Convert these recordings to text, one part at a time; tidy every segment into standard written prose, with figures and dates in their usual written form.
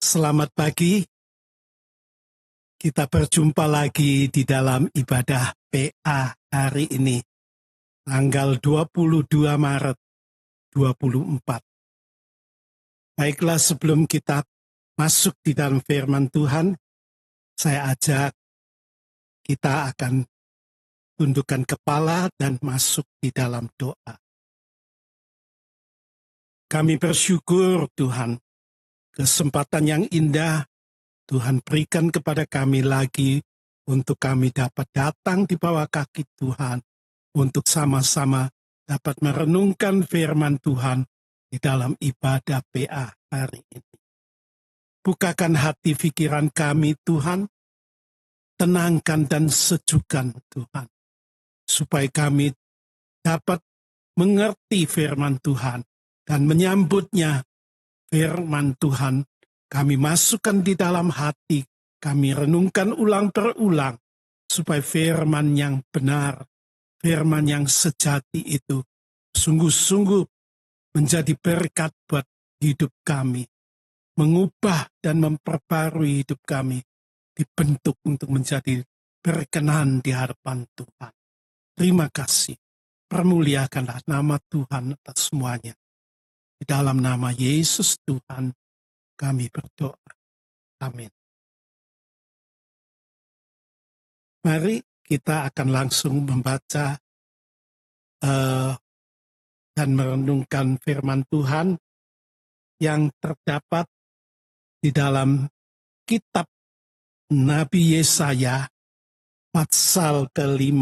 Selamat pagi, kita berjumpa lagi di dalam ibadah PA hari ini, tanggal 22 Maret 2024. Baiklah, sebelum kita masuk di dalam firman Tuhan, saya ajak kita akan tundukkan kepala dan masuk di dalam doa. Kami bersyukur Tuhan, kesempatan yang indah Tuhan berikan kepada kami lagi untuk kami dapat datang di bawah kaki Tuhan untuk sama-sama dapat merenungkan firman Tuhan di dalam ibadah PA hari ini. Bukakan hati pikiran kami Tuhan, tenangkan dan sejukkan Tuhan, supaya kami dapat mengerti firman Tuhan dan menyambutnya firman Tuhan. Kami masukkan di dalam hati, kami renungkan ulang berulang, supaya firman yang benar, firman yang sejati itu sungguh-sungguh menjadi berkat buat hidup kami, mengubah dan memperbarui hidup kami, dibentuk untuk menjadi berkenan di hadapan Tuhan. Terima kasih, permuliakanlah nama Tuhan atas semuanya. Di dalam nama Yesus Tuhan, kami berdoa. Amin. Mari kita akan langsung membaca dan merenungkan firman Tuhan yang terdapat di dalam kitab Nabi Yesaya pasal ke-5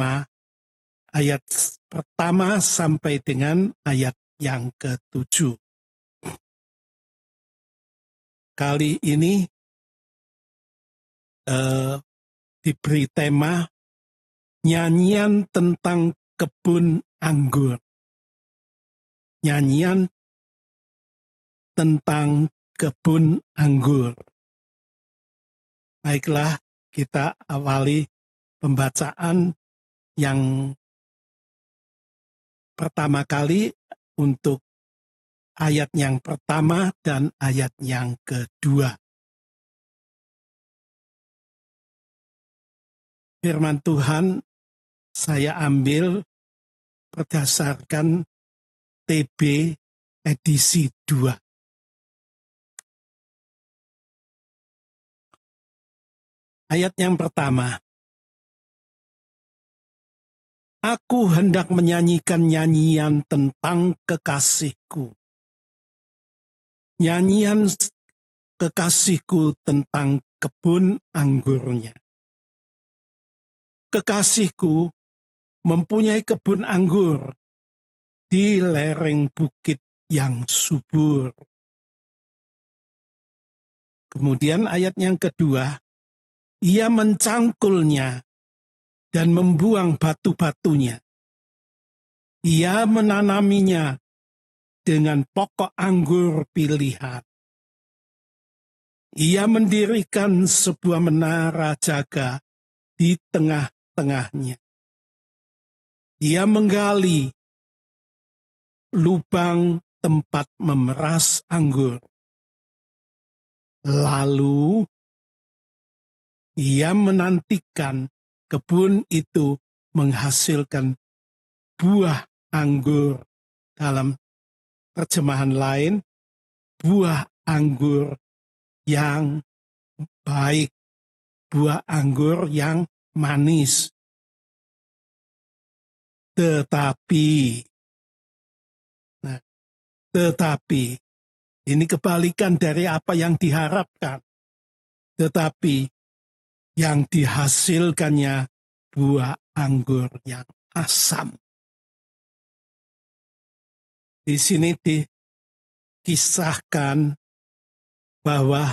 ayat pertama sampai dengan ayat yang ke-7. Kali ini diberi tema nyanyian tentang kebun anggur. Nyanyian tentang kebun anggur. Baiklah, kita awali pembacaan yang pertama kali untuk ayat yang pertama dan ayat yang kedua. Firman Tuhan saya ambil berdasarkan TB edisi 2. Ayat yang pertama. Aku hendak menyanyikan nyanyian tentang kekasihku. Nyanyian kekasihku tentang kebun anggurnya. Kekasihku mempunyai kebun anggur di lereng bukit yang subur. Kemudian ayat yang kedua, ia mencangkulnya dan membuang batu-batunya. Ia menanaminya dengan pokok anggur pilihan. Ia mendirikan sebuah menara jaga di tengah-tengahnya. Ia menggali lubang tempat memeras anggur. Lalu ia menantikan kebun itu menghasilkan buah anggur. Dalam terjemahan lain, buah anggur yang baik, buah anggur yang manis. Tetapi, ini kebalikan dari apa yang diharapkan. Tetapi, yang dihasilkannya buah anggur yang asam. Di sini dikisahkan bahwa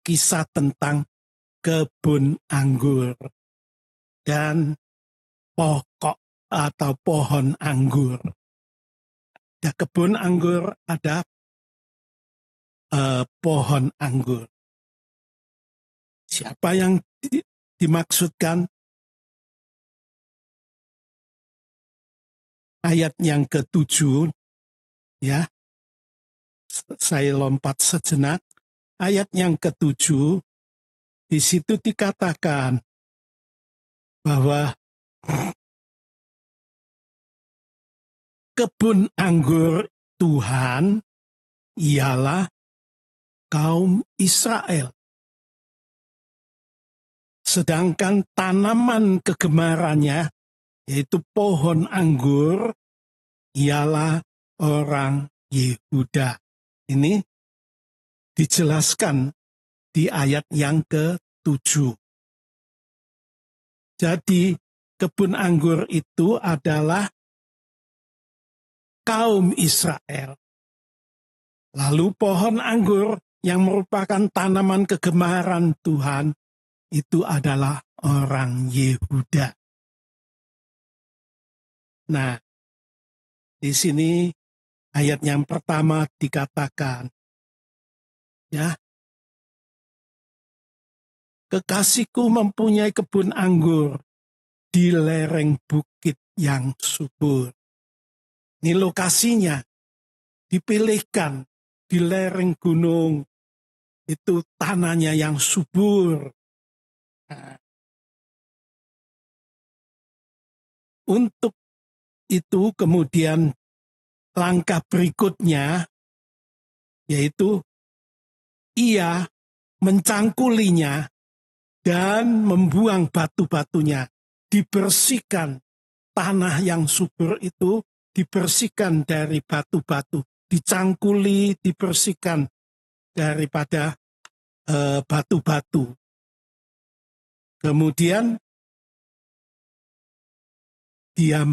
kisah tentang kebun anggur dan pokok atau pohon anggur. Ada kebun anggur, ada pohon anggur. Siapa yang dimaksudkan? Ayat yang ke-7, ya, saya lompat sejenak. ayat yang ke-7, di situ dikatakan bahwa kebun anggur Tuhan ialah kaum Israel. Sedangkan tanaman kegemarannya, yaitu pohon anggur, ialah orang Yehuda. Ini dijelaskan di ayat yang ke-7. Jadi kebun anggur itu adalah kaum Israel. Lalu pohon anggur yang merupakan tanaman kegemaran Tuhan itu adalah orang Yehuda. Nah, di sini ayat yang pertama dikatakan, ya, kekasihku mempunyai kebun anggur di lereng bukit yang subur. Ini lokasinya, dipilihkan di lereng gunung, itu tanahnya yang subur. Nah, untuk itu kemudian langkah berikutnya, yaitu ia mencangkulinya dan membuang batu-batunya, dibersihkan tanah yang subur itu, dibersihkan dari batu-batu, dicangkuli, dibersihkan daripada batu-batu. Kemudian dia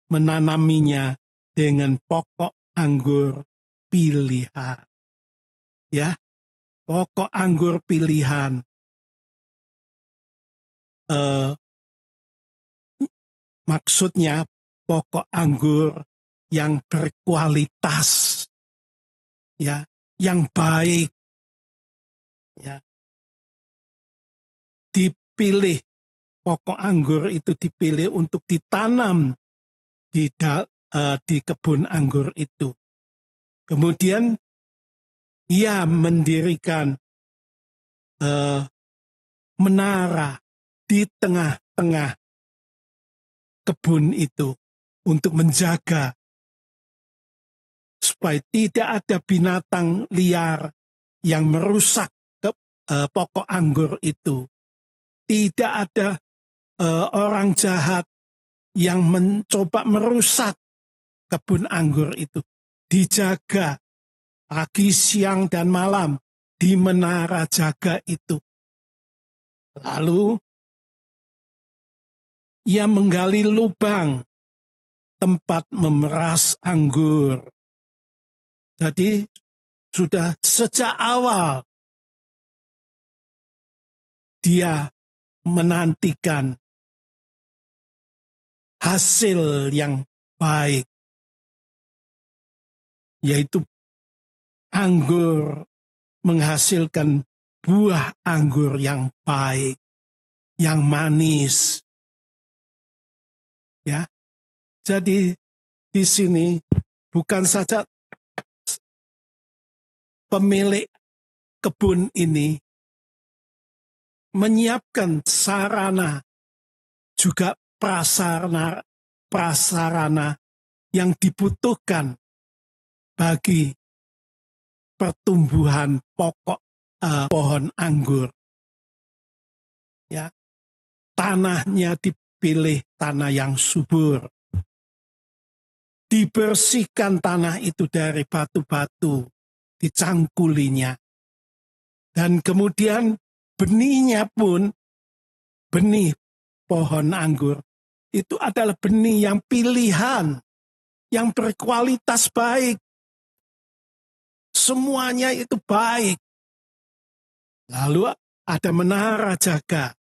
menanaminya dengan pokok anggur pilihan. Ya, pokok anggur pilihan. Maksudnya pokok anggur yang berkualitas, ya, yang baik, ya. Dipilih, pokok anggur itu dipilih untuk ditanam di kebun anggur itu. Kemudian ia mendirikan menara di tengah-tengah kebun itu untuk menjaga supaya tidak ada binatang liar yang merusak pokok anggur itu. Tidak ada orang jahat yang mencoba merusak kebun anggur itu. Dijaga pagi, siang, dan malam di menara jaga itu. Lalu ia menggali lubang tempat memeras anggur. Jadi sudah sejak awal dia menantikan hasil yang baik, yaitu anggur menghasilkan buah anggur yang baik, yang manis. Ya. Jadi di sini bukan saja pemilik kebun ini menyiapkan sarana, juga prasarana yang dibutuhkan bagi pertumbuhan pokok pohon anggur. Ya, tanahnya dipilih tanah yang subur. Dibersihkan tanah itu dari batu-batu, dicangkulinya. Dan kemudian benihnya pun, benih pohon anggur, itu adalah benih yang pilihan, yang berkualitas baik. Semuanya itu baik. Lalu ada menara jaga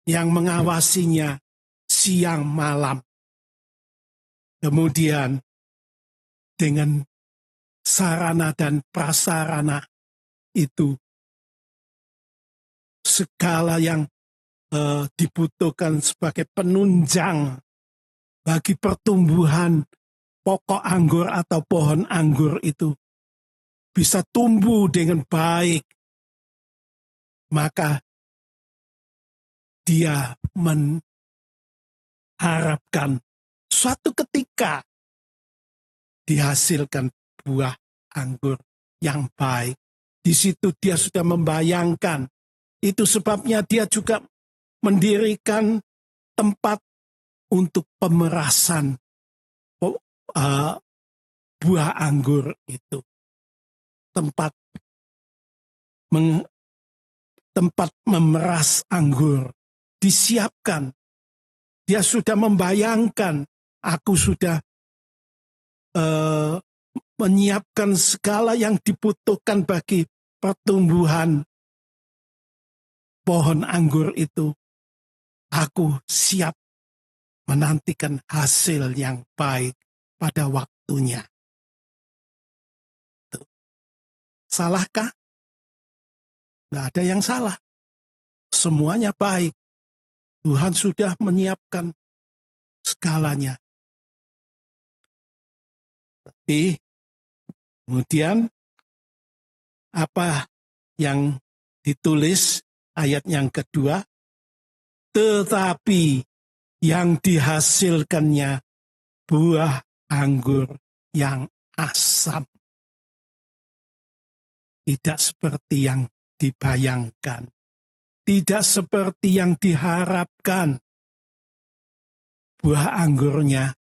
yang mengawasinya siang malam. Kemudian dengan sarana dan prasarana itu, segala yang dibutuhkan sebagai penunjang bagi pertumbuhan pokok anggur atau pohon anggur itu bisa tumbuh dengan baik, maka dia mengharapkan suatu ketika dihasilkan buah anggur yang baik. Di situ dia sudah membayangkan. Itu sebabnya dia juga mendirikan tempat untuk pemerasan buah anggur itu. Tempat memeras anggur disiapkan. Dia sudah membayangkan, aku sudah menyiapkan segala yang dibutuhkan bagi pertumbuhan pohon anggur itu. Aku siap menantikan hasil yang baik pada waktunya. Salahkah? Tidak ada yang salah. Semuanya baik. Tuhan sudah menyiapkan segalanya. Tapi kemudian apa yang ditulis ayat yang kedua? Tetapi yang dihasilkannya buah anggur yang asam. Tidak seperti yang dibayangkan. Tidak seperti yang diharapkan. Buah anggurnya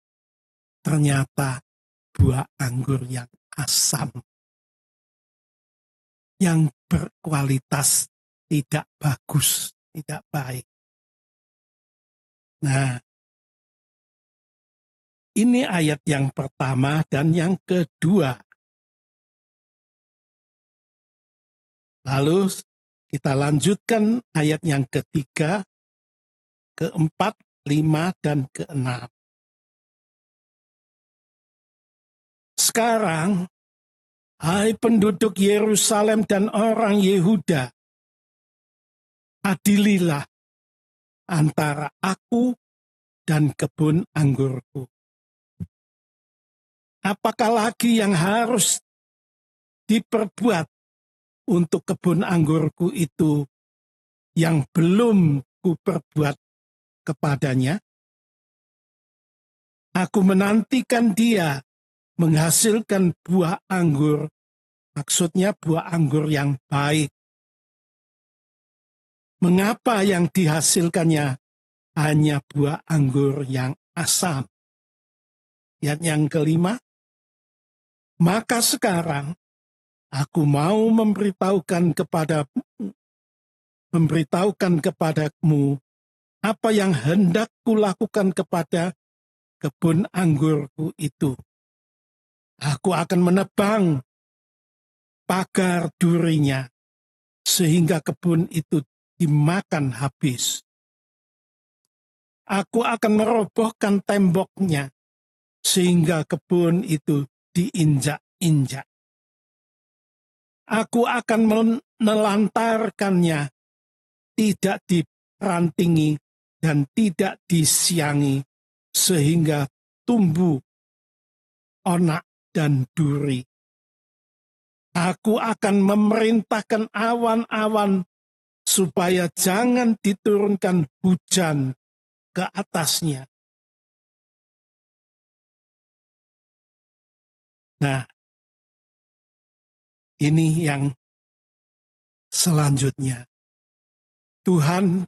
ternyata buah anggur yang asam. Yang berkualitas tidak bagus, tidak baik. Nah, ini ayat yang pertama dan yang kedua. Lalu kita lanjutkan ayat yang ketiga, keempat, 5, dan ke-6. Sekarang, hai penduduk Yerusalem dan orang Yehuda, adililah antara aku dan kebun anggurku. Apakah lagi yang harus diperbuat untuk kebun anggurku itu yang belum kuperbuat kepadanya? Aku menantikan dia menghasilkan buah anggur, maksudnya buah anggur yang baik. Mengapa yang dihasilkannya hanya buah anggur yang asam? Ayat yang kelima, maka sekarang aku mau memberitahukan kepadamu apa yang hendak kulakukan kepada kebun anggurku itu. Aku akan menebang pagar durinya sehingga kebun itu dimakan habis. Aku akan merobohkan temboknya sehingga kebun itu diinjak-injak. Aku akan menelantarkannya, tidak dirantingi dan tidak disiangi, sehingga tumbuh onak dan duri. Aku akan memerintahkan awan-awan supaya jangan diturunkan hujan ke atasnya. Nah, ini yang selanjutnya. Tuhan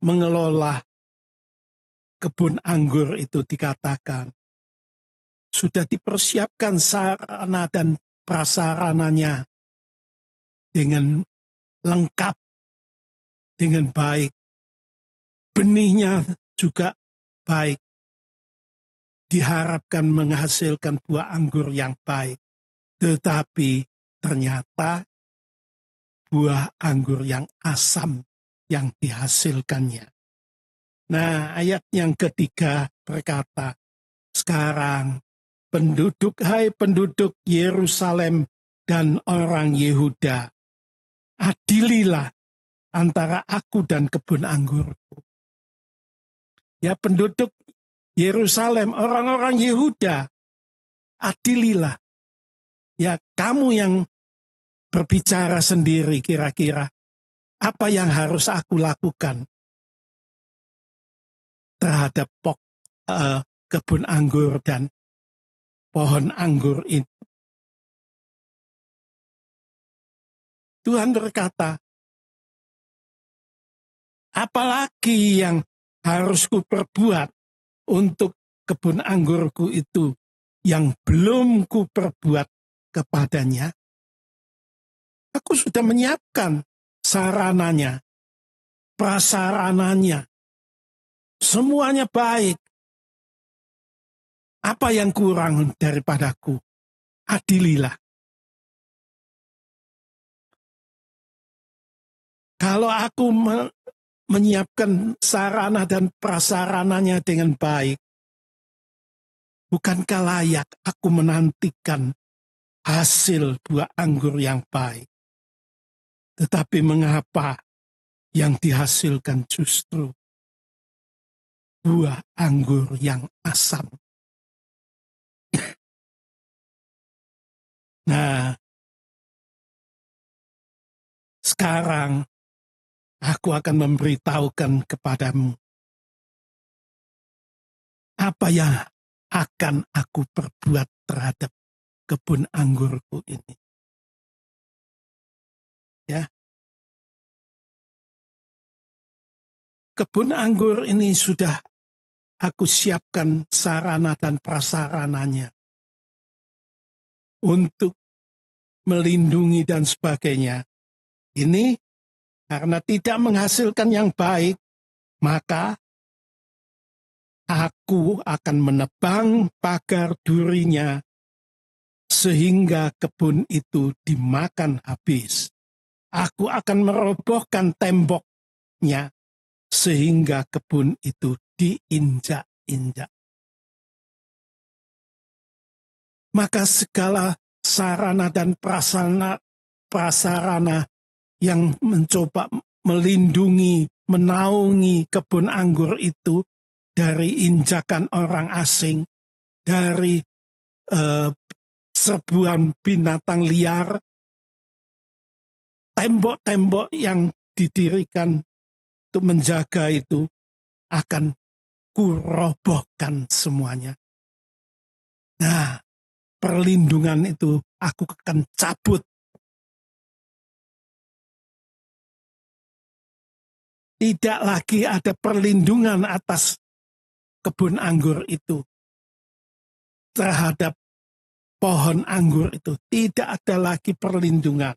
mengelola kebun anggur itu dikatakan sudah dipersiapkan sarana dan prasarananya dengan lengkap, dengan baik. Benihnya juga baik. Diharapkan menghasilkan buah anggur yang baik. Tetapi ternyata buah anggur yang asam yang dihasilkannya. Nah, ayat yang ketiga berkata, sekarang hai penduduk Yerusalem dan orang Yehuda, adililah antara aku dan kebun anggurku. Ya penduduk Yerusalem, orang-orang Yehuda, adililah. Ya, kamu yang berbicara sendiri kira-kira apa yang harus aku lakukan terhadap kebun anggur dan pohon anggur itu. Tuhan berkata, apalagi yang harus kuperbuat untuk kebun anggurku itu yang belum kuperbuat kepadanya? Aku sudah menyiapkan sarananya, prasarananya, semuanya baik. Apa yang kurang daripadaku? Adililah. Kalau aku menyiapkan sarana dan prasarananya dengan baik, bukankah layak aku menantikan hasil buah anggur yang baik? Tetapi mengapa yang dihasilkan justru buah anggur yang asam? Nah, sekarang aku akan memberitahukan kepadamu apa yang akan aku perbuat terhadap kebun anggurku ini. Ya. Kebun anggur ini sudah aku siapkan sarana dan prasarananya untuk melindungi dan sebagainya. Ini karena tidak menghasilkan yang baik, maka aku akan menebang pagar durinya sehingga kebun itu dimakan habis. Aku akan merobohkan temboknya sehingga kebun itu diinjak-injak. Maka segala sarana dan prasarana yang mencoba melindungi, menaungi kebun anggur itu dari injakan orang asing, dari serbuan binatang liar, tembok-tembok yang didirikan untuk menjaga itu akan kurobohkan semuanya. Nah, perlindungan itu aku akan cabut. Tidak lagi ada perlindungan atas kebun anggur itu terhadap pohon anggur itu. Tidak ada lagi perlindungan.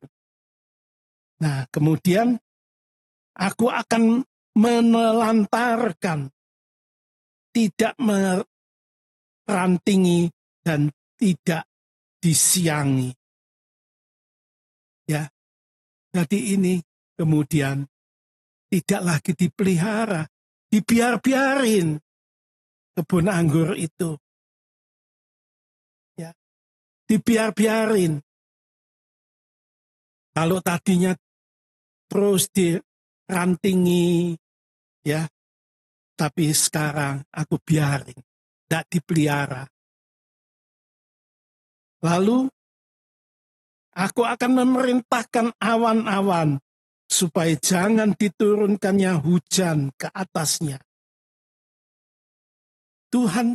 Nah, kemudian aku akan menelantarkan, tidak merantingi dan tidak disiangi. Ya. Jadi ini kemudian tidak lagi dipelihara, dibiar-biarin kebun anggur itu. Ya. Dibiar-biarin. Kalau tadinya terus dirantingi, ya, tapi sekarang aku biarin, tidak dipelihara. Lalu aku akan memerintahkan awan-awan supaya jangan diturunkannya hujan ke atasnya. Tuhan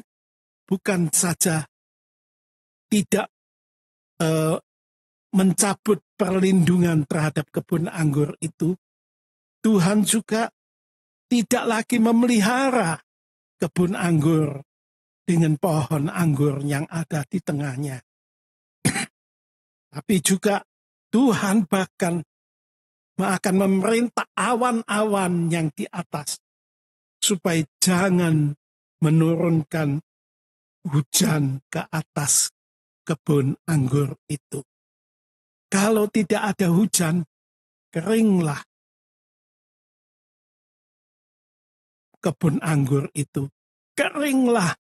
bukan saja tidak mencabut perlindungan terhadap kebun anggur itu, Tuhan juga tidak lagi memelihara kebun anggur dengan pohon anggur yang ada di tengahnya. Tapi juga Tuhan bahkan akan memerintah awan-awan yang di atas supaya jangan menurunkan hujan ke atas kebun anggur itu. Kalau tidak ada hujan, keringlah kebun anggur itu. Keringlah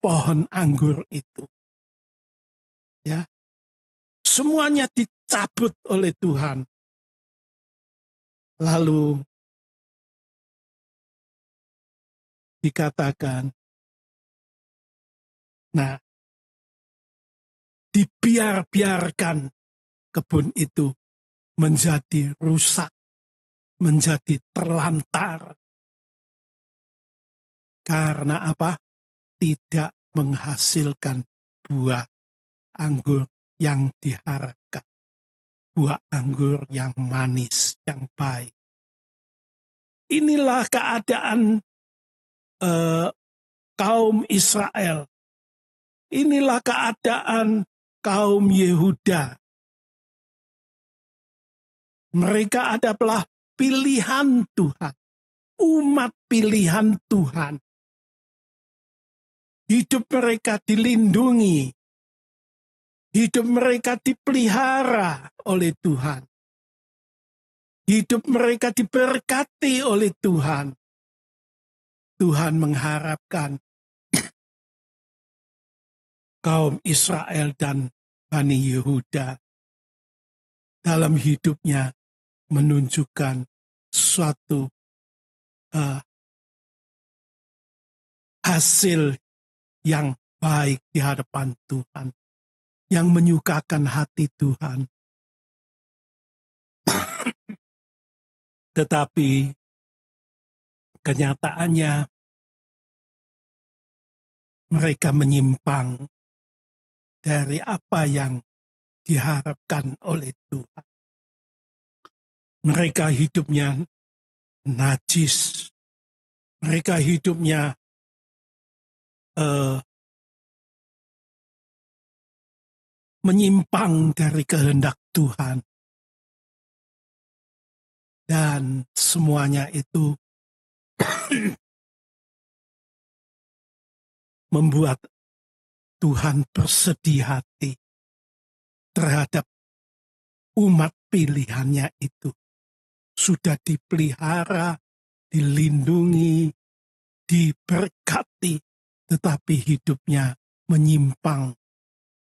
pohon anggur itu. Ya. Semuanya dicabut oleh Tuhan. Lalu dikatakan, nah, dibiarkan kebun itu menjadi rusak, menjadi terlantar. Karena apa? Tidak menghasilkan buah anggur yang diharapkan. Buah anggur yang manis, yang baik. Inilah keadaan kaum Israel. Inilah keadaan kaum Yehuda. Mereka adalah pilihan Tuhan. Umat pilihan Tuhan. Hidup mereka dilindungi. Hidup mereka dipelihara oleh Tuhan. Hidup mereka diberkati oleh Tuhan. Tuhan mengharapkan kaum Israel dan Bani Yehuda dalam hidupnya menunjukkan suatu hasil yang baik di hadapan Tuhan, yang menyukakan hati Tuhan. Tetapi kenyataannya mereka menyimpang dari apa yang diharapkan oleh Tuhan. Mereka hidupnya najis. Mereka hidupnya menyimpang dari kehendak Tuhan. Dan semuanya itu membuat Tuhan bersedih hati terhadap umat pilihannya itu. Sudah dipelihara, dilindungi, diberkati, tetapi hidupnya menyimpang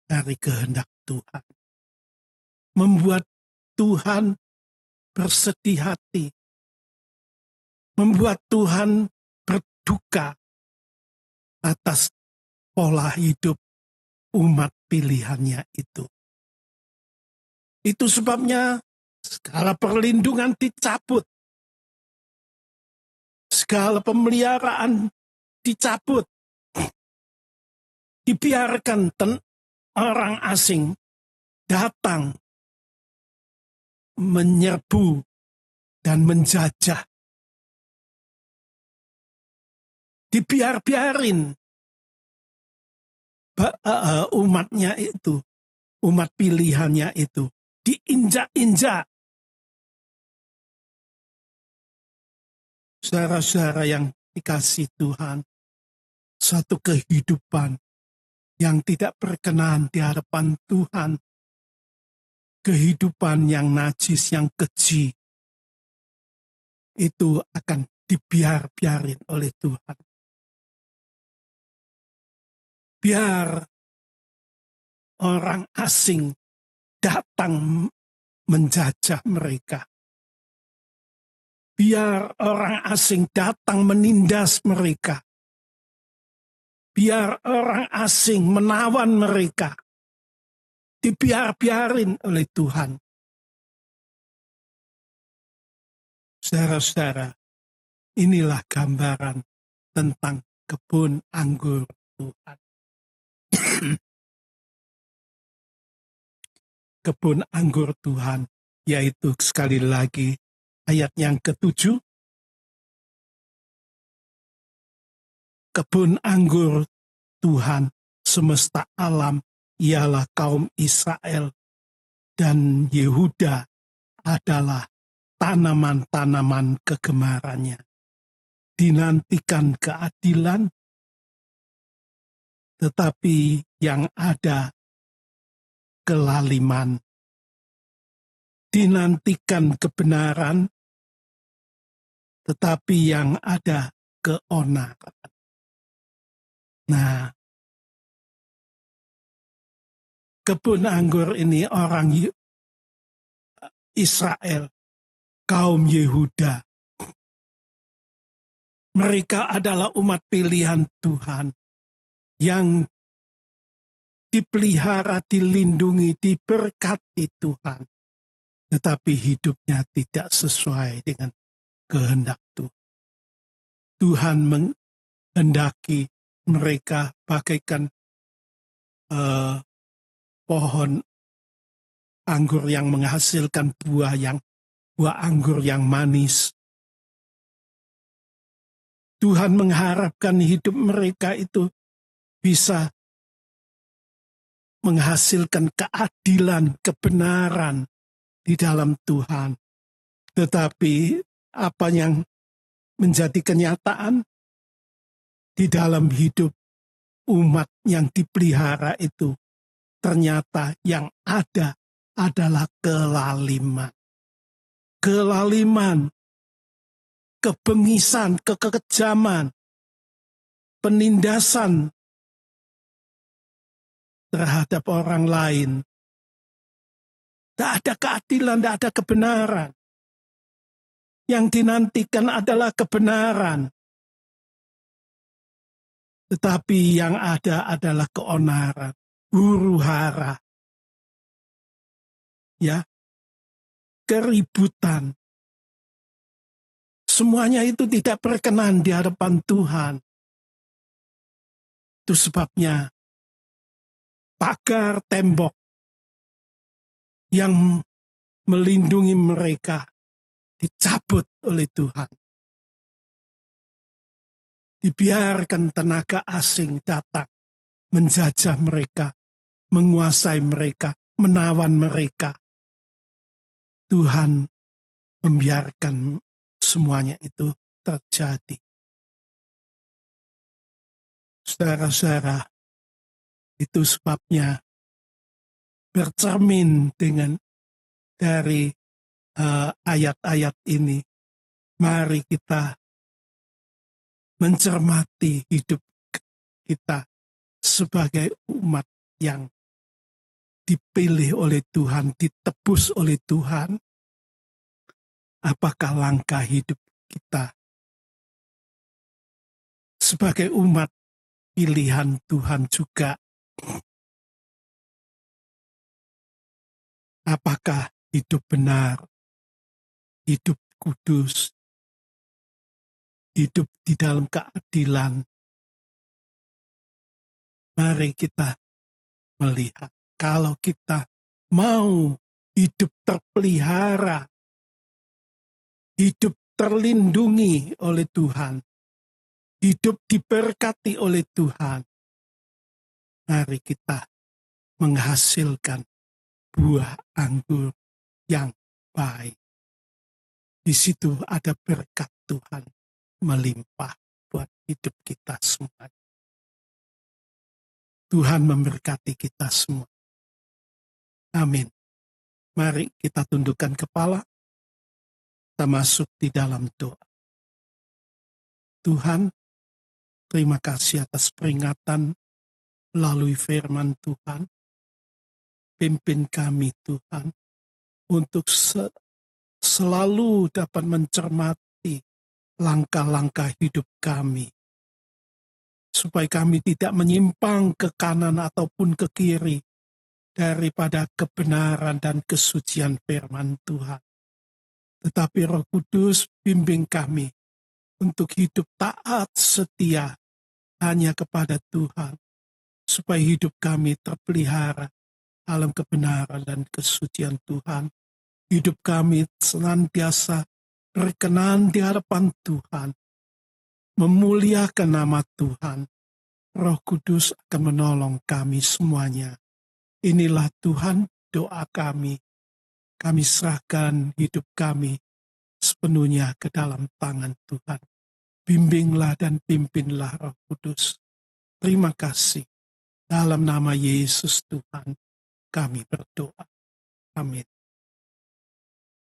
dari kehendak Tuhan. Membuat Tuhan bersedih hati. Membuat Tuhan berduka atas pola hidup umat pilihannya itu. Itu sebabnya segala perlindungan dicabut. Segala pemeliharaan dicabut. Dibiarkan orang asing datang menyerbu dan menjajah. Dibiarin umatnya itu, umat pilihannya itu, diinjak-injak. Saudara-saudara yang dikasih Tuhan, satu kehidupan yang tidak berkenan di hadapan Tuhan, kehidupan yang najis, yang keji, itu akan dibiarin oleh Tuhan. Biar orang asing datang menjajah mereka. Biar orang asing datang menindas mereka. Biar orang asing menawan mereka. Dibiarin oleh Tuhan. Saudara-saudara, inilah gambaran tentang kebun anggur Tuhan. Kebun anggur Tuhan, yaitu sekali lagi ayat yang ke-7. Kebun anggur Tuhan semesta alam ialah kaum Israel, dan Yehuda adalah tanaman-tanaman kegemarannya. Dinantikan keadilan, tetapi yang ada kelaliman. Dinantikan kebenaran, tetapi yang ada keonaran. Nah, kebun anggur ini orang Israel, kaum Yehuda. Mereka adalah umat pilihan Tuhan yang dipelihara, dilindungi, diberkati Tuhan. Tetapi hidupnya tidak sesuai dengan kehendak Tuhan. Tuhan menghendaki mereka bagaikan pohon anggur yang menghasilkan buah anggur yang manis. Tuhan mengharapkan hidup mereka itu bisa menghasilkan keadilan, kebenaran di dalam Tuhan. Tetapi apa yang menjadi kenyataan di dalam hidup umat yang dipelihara itu, ternyata yang ada adalah kelaliman. Kelaliman, kebengisan, kekejaman, penindasan terhadap orang lain. Tidak ada keadilan, tidak ada kebenaran. Yang dinantikan adalah kebenaran. Tetapi yang ada adalah keonaran, huru-hara, ya, keributan. Semuanya itu tidak berkenan di hadapan Tuhan. Itu sebabnya pagar tembok yang melindungi mereka dicabut oleh Tuhan. Dibiarkan tenaga asing datang, menjajah mereka, menguasai mereka, menawan mereka. Tuhan membiarkan semuanya itu terjadi. Saudara-saudara, itu sebabnya bercermin dari ayat-ayat ini, mari kita mencermati hidup kita sebagai umat yang dipilih oleh Tuhan, ditebus oleh Tuhan. Apakah langkah hidup kita sebagai umat pilihan Tuhan juga? Apakah hidup benar, hidup kudus, hidup di dalam keadilan? Mari kita melihat, kalau kita mau hidup terpelihara, hidup terlindungi oleh Tuhan, hidup diberkati oleh Tuhan, mari kita menghasilkan buah anggur yang baik. Di situ ada berkat Tuhan melimpah buat hidup kita semua. Tuhan memberkati kita semua. Amin. Mari kita tundukkan kepala. Kita masuk di dalam doa. Tuhan, terima kasih atas peringatan melalui firman Tuhan. Pimpin kami Tuhan untuk selalu dapat mencermati langkah-langkah hidup kami. Supaya kami tidak menyimpang ke kanan ataupun ke kiri daripada kebenaran dan kesucian firman Tuhan. Tetapi Roh Kudus bimbing kami untuk hidup taat setia hanya kepada Tuhan. Supaya hidup kami terpelihara dalam kebenaran dan kesucian Tuhan. Hidup kami senantiasa berkenan di hadapan Tuhan. Memuliakan nama Tuhan. Roh Kudus akan menolong kami semuanya. Inilah Tuhan doa kami. Kami serahkan hidup kami sepenuhnya ke dalam tangan Tuhan. Bimbinglah dan pimpinlah Roh Kudus. Terima kasih. Dalam nama Yesus Tuhan kami berdoa. Amin.